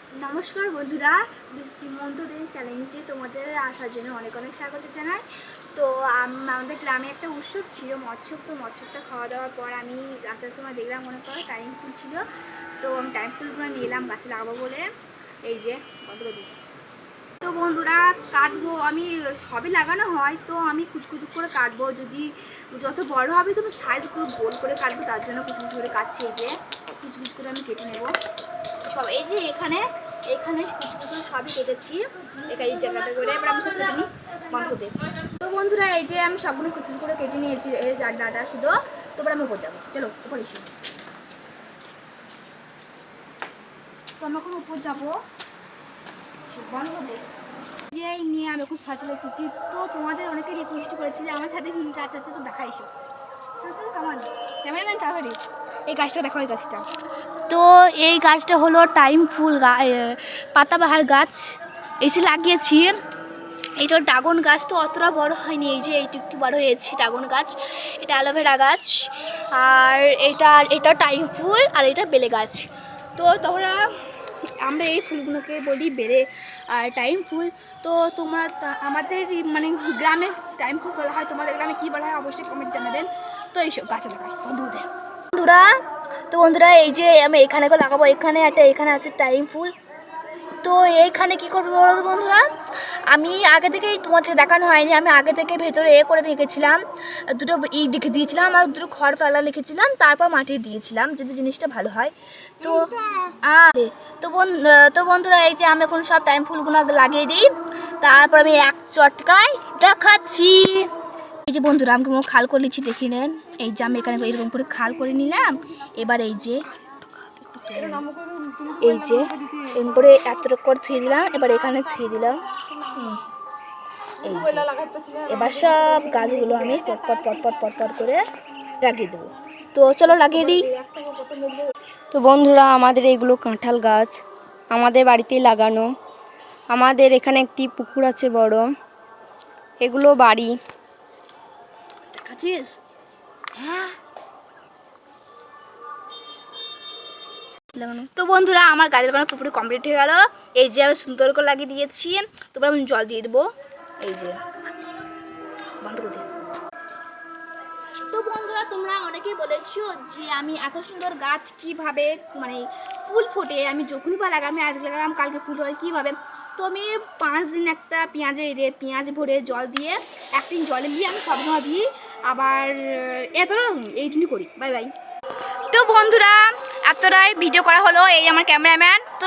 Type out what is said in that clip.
নমস্কার বন্ধুরা, বৃষ্টিমন্তদের চ্যালেঞ্জে তোমাদের আসার জন্য অনেক অনেক স্বাগত জানাই। তো আমাদের গ্রামে একটা উৎসব ছিল, মৎস্যব। তো মৎস্যবটা খাওয়া দাওয়ার পর আমি আসার সময় দেখলাম মনে করো টাইম ফুল ছিল। তো আমি টাইম ফুলগুলো নিয়ে এলাম গাছে লাগাবো বলে। এই যে তো বন্ধুরা কাটবো, আমি সবই লাগানো হয়, তো আমি কুচকুচু করে কাটবো। যদি যত বড় হবে তুমি সাইজ করে গোল করে কাটবো, তার জন্য কুচকুচু করে কাটছি। এই যে কুচকুচু করে আমি কেটে নেবো সব। এই যে এখানে এখানে কুচকুচু সবই কেটেছি এই জায়গাটা করে। এবার আমি সব কেটে নিই বন্ধ দেব। তো বন্ধুরা এই যে আমি সবগুলো কুচকুচু করে কেটে নিয়েছি, এই ডাটা শুধু। তো এবার আমি উপর যাবো, চলো উপর এসো। তো আমি এখন উপর যাবো, বন্ধ দেব। যে নিয়ে আমি এখন চলে এসেছি। তো তোমাদের অনেকে রিকোয়েস্ট করেছি যে আমার সাথে কি গাছ আছে, তো দেখা এসো। ক্যামেরাম্যান তাড়াতাড়ি এই গাছটা দেখো। এই গাছটা, তো এই গাছটা হলো টাইম ফুল পাতাবাহার গাছ। এসে লাগিয়েছি। এটা ড্রাগন গাছ, তো অতটা বড় হয়নি। এই যে এইটুকু বড় হয়েছে ড্রাগন গাছ। এটা অ্যালোভেরা গাছ, আর এটা টাইম ফুল, আর এটা বেলে গাছ। তো তোমরা আমরা এই ফুলগুলোকে বলি বেলে আর টাইম ফুল। তো তোমরা আমাদের মানে গ্রামে টাইম ফুল বলা হয়, তোমাদের গ্রামে কী বলা হয় অবশ্যই কমেন্ট জানাবেন। তো এইসব গাছে লাগাই বন্ধুরা এই যে আমি এখানে লাগাবো, এখানে আছে টাইম ফুল। তো এইখানে কি করবো বলো তো বন্ধুরা, আমি আগে থেকেই তোমাদের দেখানো হয়নি, আমি আগে থেকে ভেতরে করে রেখেছিলাম। দুটো ইট লিখে দিয়েছিলাম আর দুটো খড় পালা লিখেছিলাম, তারপর মাটি দিয়েছিলাম যদি জিনিসটা ভালো হয়। তো তো বন্ধুরা এই যে আমি এখন সব টাইম ফুলগুলো লাগিয়ে দিই, তারপর আমি এক চটকায় দেখাচ্ছি। এই যে বন্ধুরা আমি কোনো খাল করে নিচ্ছি, দেখে নেন। এই যে আমি এখানে এরকম করে খাল করে নিলাম। এবার এই যে এরকম করে এত করে থুয়ে দিলাম, এবার এখানে থুয়ে দিলাম। এই এবার সব গাছগুলো আমি পটপট করে লাগিয়ে দেবো। তো চলো লাগিয়ে দিই। তো বন্ধুরা আমাদের এগুলো কাঁঠাল গাছ, আমাদের বাড়িতেই লাগানো। আমাদের এখানে একটি পুকুর আছে বড়, এগুলো বাড়ি। দেখাচ্ছিস? হ্যাঁ। তো বন্ধুরা আমার গাছের লাগানো পুকুরে কমপ্লিট হয়ে গেল। এই যে আমি সুন্দর করে লাগিয়ে দিয়েছি। তারপর আমি জল দিয়ে দেবো। এই যে বন্ধ করে দিই। তো বন্ধুরা তোমরা অনেকেই বলেছো যে আমি এত সুন্দর গাছ কিভাবে মানে ফুল ফোটে, আমি যখনই বা লাগাই, আমি আজকে লাগালাম কালকে ফুল ফোটে কীভাবে। তো আমি 5 দিন একটা পেঁয়াজ ভরে জল দিয়ে একদিন জলে দিয়ে আমি সবসময় দিই। আবার এতটা এইটুকুনি করি। Bye bye. তো বন্ধুরা এতটাই ভিডিও করা হলো, এই আমার ক্যামেরাম্যান। তো